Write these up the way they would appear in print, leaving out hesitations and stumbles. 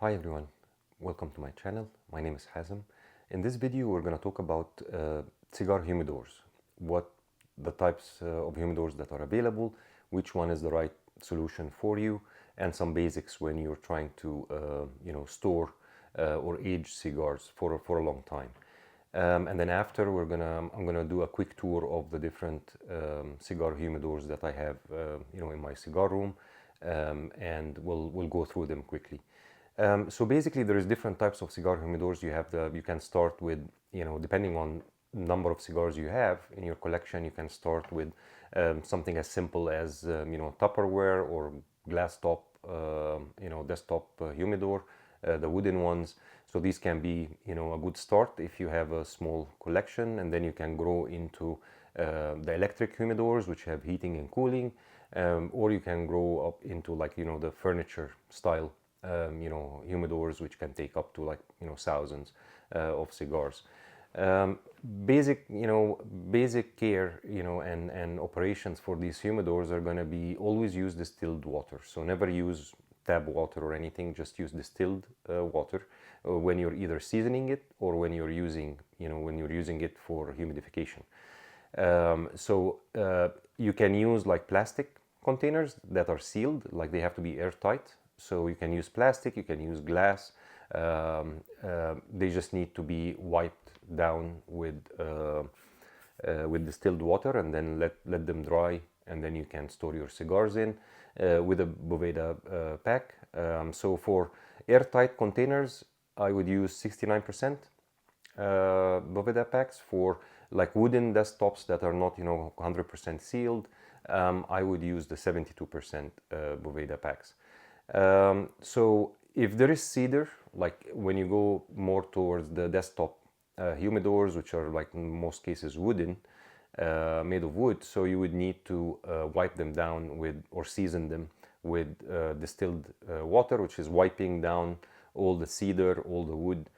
Hi everyone, welcome to my channel. My name is Hazem. In this video we're going to talk about cigar humidors, what the types of humidors that are available, which one is the right solution for you, and some basics when you're trying to store or age cigars for a long time. And then after I'm gonna do a quick tour of the different cigar humidors that I have in my cigar room, and we'll go through them quickly. So basically there is different types of cigar humidors. You can start with, depending on number of cigars you have in your collection, you can start with something as simple as Tupperware or glass top desktop humidor, the wooden ones. So these can be a good start if you have a small collection, and then you can grow into the electric humidors, which have heating and cooling, or you can grow up into the furniture style humidors, which can take up to thousands of cigars. Basic care and operations for these humidors are going to be always use distilled water. So never use tap water or anything, just use distilled water when you're either seasoning it or when you're using it for humidification. So you can use plastic containers that are sealed, they have to be airtight. So you can use plastic, you can use glass. They just need to be wiped down with distilled water, and then let them dry, and then you can store your cigars in with a Boveda pack. So for airtight containers, I would use 69% Boveda packs. For wooden desktops that are not 100% sealed, I would use the 72% Boveda packs. So if there is cedar, when you go more towards the desktop humidors, which are in most cases wooden, made of wood, so you would need to wipe them down with, or season them with distilled water, which is wiping down all the cedar, all the wood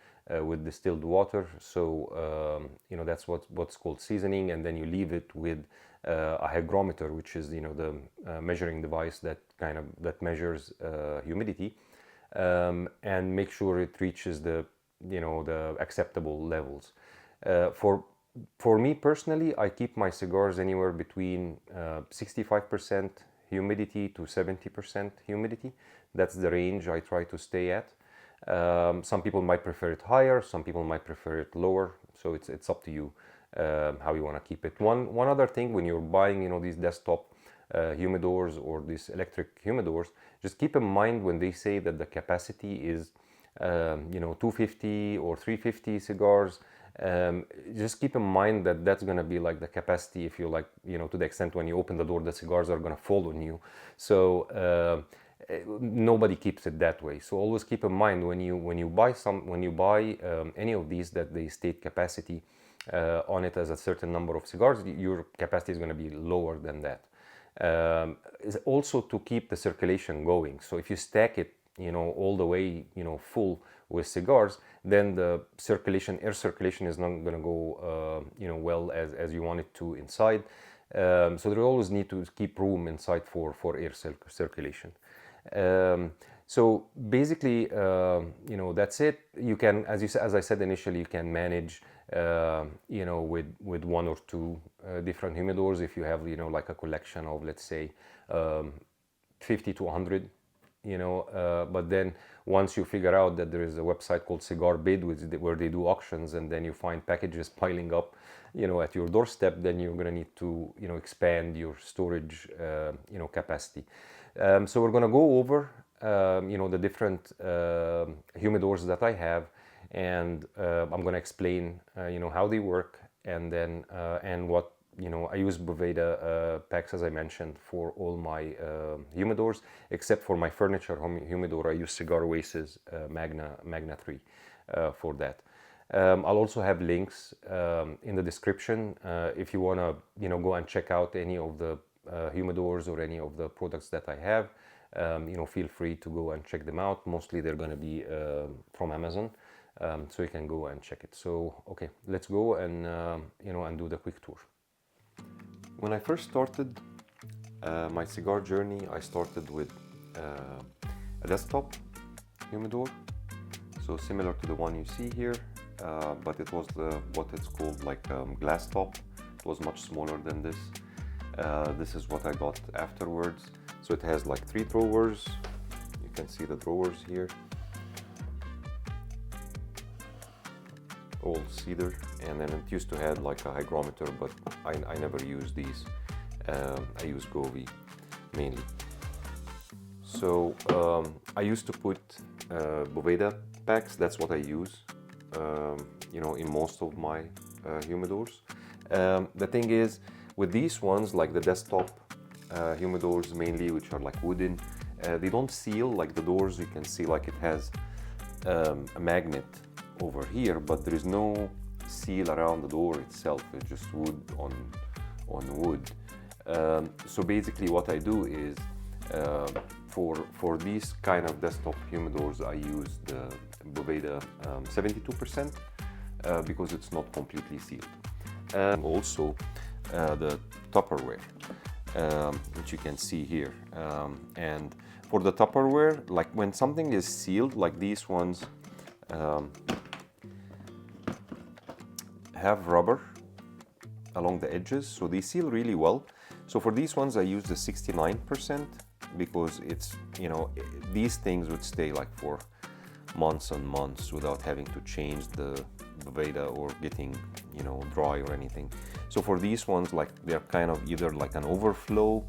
with distilled water. So that's what's called seasoning, and then you leave it with a hygrometer, which is the measuring device that measures humidity, and make sure it reaches the acceptable levels. For me personally, I keep my cigars anywhere between 65% humidity to 70% humidity. That's the range I try to stay at. Some people might prefer it higher, some people might prefer it lower, so it's up to you how you want to keep it. One other thing, when you're buying these desktop humidors or these electric humidors, just keep in mind when they say that the capacity is 250 or 350 cigars, just keep in mind that that's going to be the capacity if you to the extent when you open the door the cigars are going to fall on you. So nobody keeps it that way. So always keep in mind when you buy any of these that they state capacity on it as a certain number of cigars, your capacity is going to be lower than that. Is also to keep the circulation going. So if you stack it all the way full with cigars, then the air circulation is not going to go well as you want it to inside. So there always need to keep room inside for air circulation. So basically that's it. You can, as I said initially, you can manage with one or two different humidors if you have a collection of, let's say, 50 to 100, but then once you figure out that there is a website called Cigar Bid where they do auctions, and then you find packages piling up at your doorstep, then you're going to need to expand your storage capacity. So we're going to go over the different humidors that I have, and I'm going to explain how they work, and then and what I use Boveda packs, as I mentioned, for all my humidors, except for my furniture humidor. I use Cigar Oasis Magna 3 for that. I'll also have links in the description if you want to go and check out any of the humidors or any of the products that I have. Feel free to go and check them out. Mostly they're going to be from Amazon, so you can go and check it. So okay, let's go and and do the quick tour. When I first started my cigar journey, I started with a desktop humidor, so similar to the one you see here, but it was what it's called like glass top. It was much smaller than this. This is what I got afterwards. So it has like 3 drawers. You can see the drawers here, all cedar, and then it used to have like a hygrometer, but I never use these. I use Govee mainly. So I used to put Boveda packs. That's what I use, you know, in most of my humidors. The thing is, with these ones, like the desktop humidors mainly, which are like wooden, they don't seal. Like the doors, you can see like it has a magnet over here, but there is no seal around the door itself. It's just wood on wood. So basically what I do is for these kind of desktop humidors, I use the Boveda 72% because it's not completely sealed. Also the Tupperware, which you can see here. And for the Tupperware, like when something is sealed, like these ones have rubber along the edges, so they seal really well. So for these ones I use the 69% because it's, you know, these things would stay like for months and months without having to change the Boveda or getting, you know, dry or anything. So for these ones, like they're kind of either like an overflow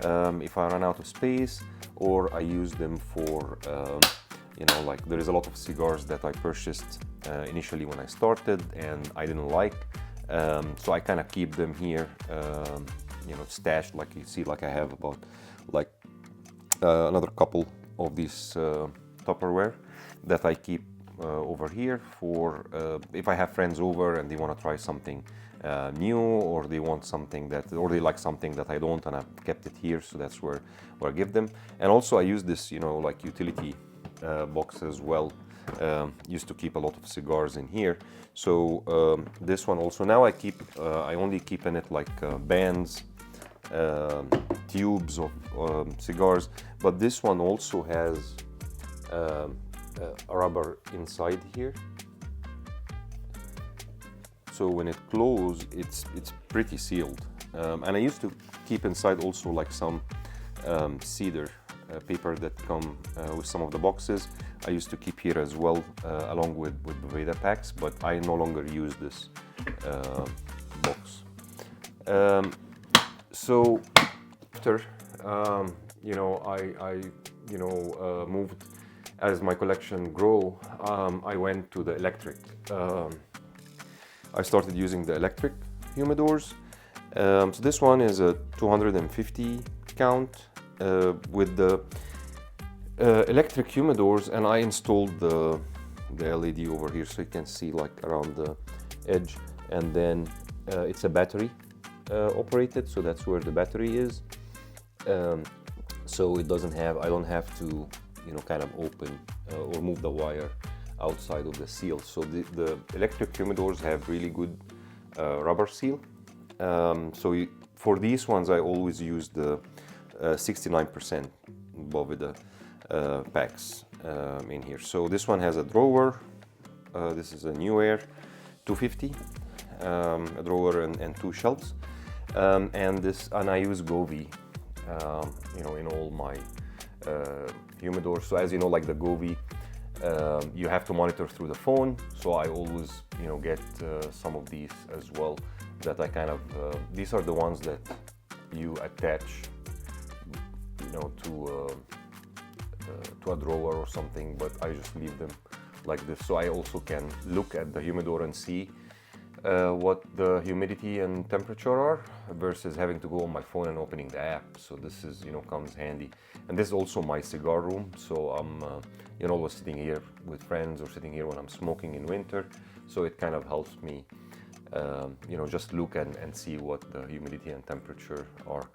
if I run out of space, or I use them for you know, like there is a lot of cigars that I purchased initially when I started and I didn't like, so I kind of keep them here, you know, stashed. Like you see, like I have about like another couple of these Tupperware that I keep over here for if I have friends over and they want to try something new, or they want something that, or they like something that I don't, and I've kept it here, so that's where I give them. And also I use this, you know, like utility box as well. Used to keep a lot of cigars in here, so this one also now I keep I only keep in it like bands, tubes of cigars, but this one also has a rubber inside here, so when it closes it's pretty sealed. And I used to keep inside also like some cedar paper that come with some of the boxes. I used to keep here as well, along with Boveda packs, but I no longer use this box. So after you know, I you know, moved as my collection grew. I went to the electric. I started using the electric humidors. So this one is a 250 count with the electric humidors, and I installed the LED over here, so you can see like around the edge, and then it's a battery operated, so that's where the battery is. So it doesn't have, I don't have to, you know, kind of open or move the wire outside of the seal. So the electric humidors have really good rubber seal. So for these ones I always use the 69% Boveda packs in here. So this one has a drawer. This is a New Air 250, a drawer and 2 shelves. And I use Govee, you know, in all my humidors. So as you know, like the Govee, you have to monitor through the phone. So I always, you know, get some of these as well. That I kind of these are the ones that you attach, you know, to a drawer or something, but I just leave them like this, so I also can look at the humidor and see what the humidity and temperature are, versus having to go on my phone and opening the app. So this is, you know, comes handy. And this is also my cigar room, so I'm you know, always sitting here with friends or sitting here when I'm smoking in winter, so it kind of helps me you know, just look and see what the humidity and temperature are.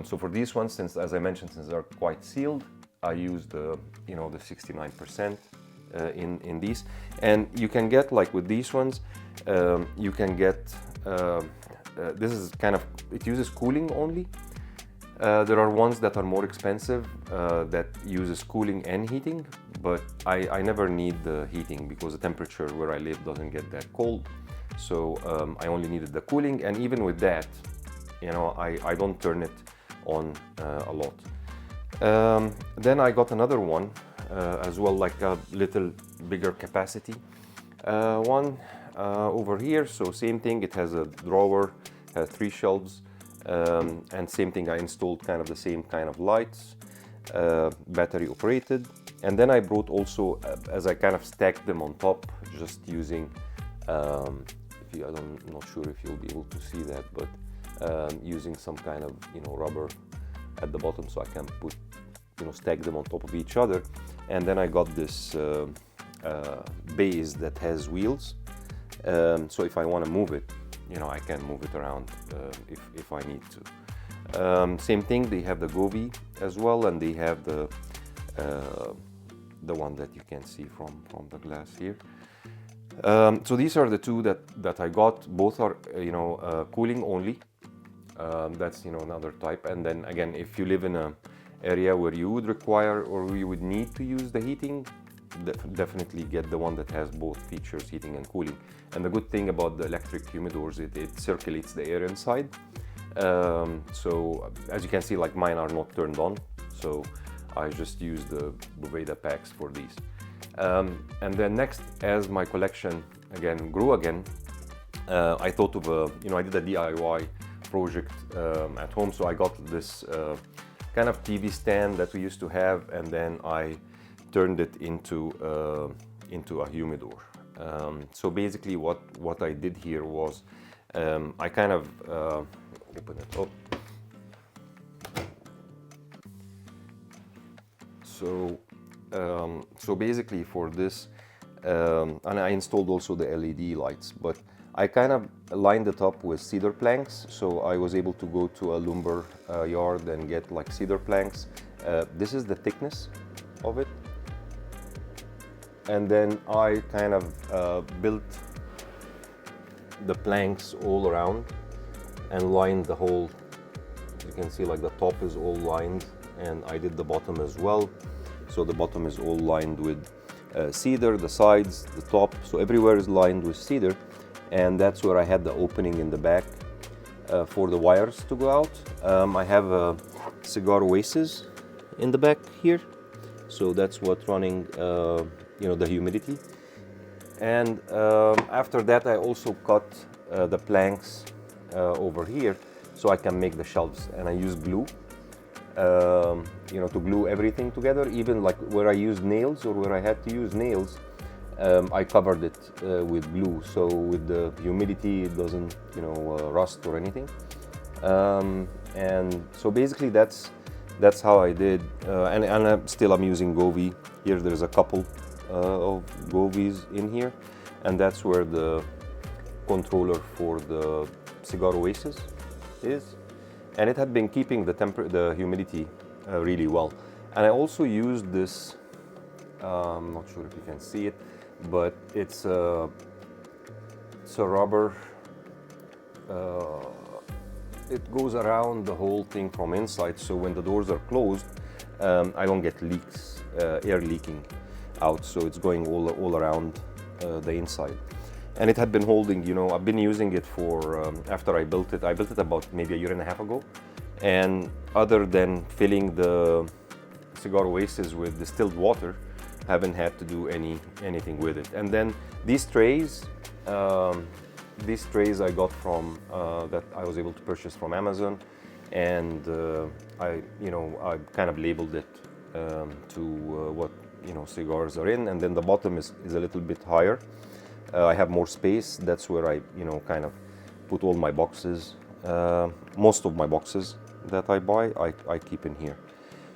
So for these ones, since, as I mentioned, since they're quite sealed, I use the, you know, the 69% in these. And you can get, like with these ones, you can get, this is kind of, it uses cooling only. There are ones that are more expensive that uses cooling and heating, but I never need the heating because the temperature where I live doesn't get that cold. So I only needed the cooling, and even with that, you know, I don't turn it on a lot. Then I got another one as well, like a little bigger capacity one over here. So same thing, it has a drawer, has 3 shelves, and same thing, I installed kind of the same kind of lights, battery operated. And then I brought also, as I kind of stacked them on top, just using, I'm not sure if you'll be able to see that, but using some kind of, you know, rubber at the bottom, so I can put, you know, stack them on top of each other. And then I got this base that has wheels, so if I want to move it, you know, I can move it around if I need to. Same thing, they have the Govee as well, and they have the one that you can see from the glass here. So these are the two that I got. Both are, you know, cooling only. That's, you know, another type. And then again, if you live in an area where you would require or you would need to use the heating, definitely get the one that has both features, heating and cooling. And the good thing about the electric humidors, it circulates the air inside. So as you can see, like mine are not turned on, so I just use the Boveda packs for these. And then next, as my collection again grew again, I thought of I did a DIY project at home, so I got this kind of TV stand that we used to have, and then I turned it into a humidor. So basically what I did here was I kind of open it up. So basically for this, and I installed also the LED lights, but I kind of lined it up with cedar planks. So I was able to go to a lumber yard and get like cedar planks. This is the thickness of it. And then I kind of built the planks all around and lined the whole, you can see like the top is all lined, and I did the bottom as well. So the bottom is all lined with cedar, the sides, the top, so everywhere is lined with cedar. And that's where I had the opening in the back for the wires to go out. I have cigar oasis in the back here, so that's what's running the humidity. And after that I also cut the planks over here so I can make the shelves, and I use glue to glue everything together. Even like where I used nails or where I had to use nails, I covered it with glue, so with the humidity it doesn't rust or anything. And so basically that's how I did, and I'm using Govee. Here there's a couple of Govees in here, and that's where the controller for the Cigar Oasis is, and it had been keeping the humidity really well. And I also used this, I'm not sure if you can see it, but it's a rubber, it goes around the whole thing from inside, so when the doors are closed, I don't get leaks, air leaking out, so it's going all around the inside. And it had been holding, I've been using it for, after I built it about maybe a year and a half ago, and other than filling the Cigar Oasis with distilled water, haven't had to do anything with it. And then these trays I got from that I was able to purchase from Amazon, and I kind of labeled it to what cigars are in, and then the bottom is a little bit higher. I have more space. That's where I kind of put all my boxes. Most of my boxes that I buy, I keep in here.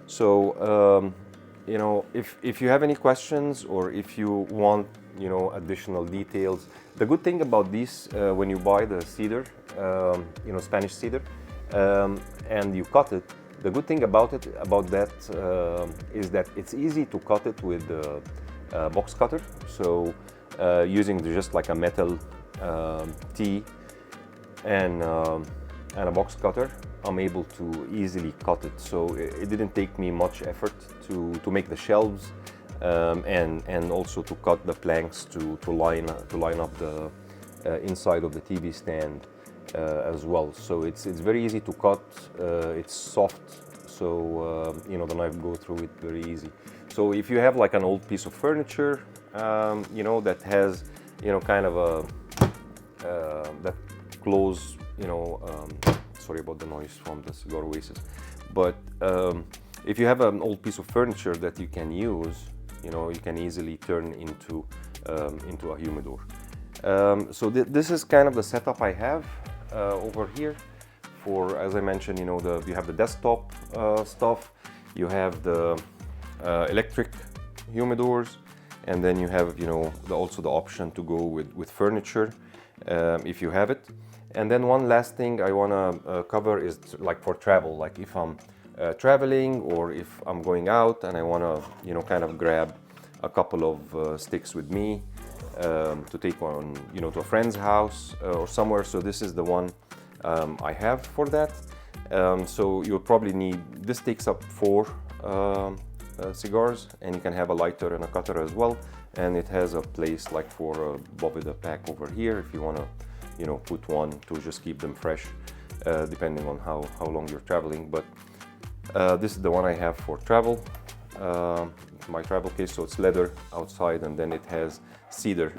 So if you have any questions, or if you want additional details, the good thing about these, when you buy the cedar, Spanish cedar, and you cut it, the good thing about that is that it's easy to cut it with the box cutter. So using just like a metal T and and a box cutter, I'm able to easily cut it. So it didn't take me much effort to make the shelves, and also to cut the planks to line up the inside of the TV stand as well. So it's very easy to cut. It's soft, so you know, the knife go through it very easy. So if you have like an old piece of furniture, you know, that has, you know, kind of a that close, you know, sorry about the noise from the cigar oasis, but if you have an old piece of furniture that you can use, you know, you can easily turn into a humidor. So this is kind of the setup I have over here. For, as I mentioned, you know, you have the desktop stuff, you have the electric humidors, and then you have, you know, also the option to go with furniture if you have it. And then one last thing I want to cover is like for travel, like if I'm traveling or if I'm going out and I want to, you know, kind of grab a couple of sticks with me to take on, you know, to a friend's house or somewhere. So this is the one I have for that. So you'll probably need, this takes up 4 cigars, and you can have a lighter and a cutter as well. And it has a place like for a Bovida pack over here if you want to, you know, put one to just keep them fresh, depending on how long you're traveling. But this is the one I have for travel, my travel case. So it's leather outside, and then it has cedar.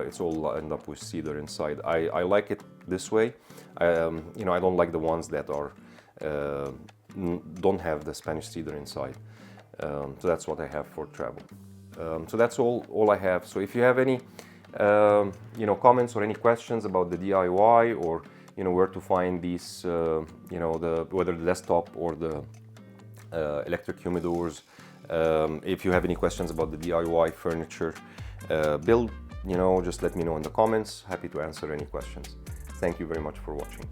It's all lined up with cedar inside. I like it this way. You know, I don't like the ones that are don't have the Spanish cedar inside. So that's what I have for travel. So that's all I have. So if you have any you know, comments or any questions about the DIY, or you know, where to find these, you know, whether the desktop or the electric humidors, if you have any questions about the DIY furniture build, you know, just let me know in the comments. Happy to answer any questions. Thank you very much for watching.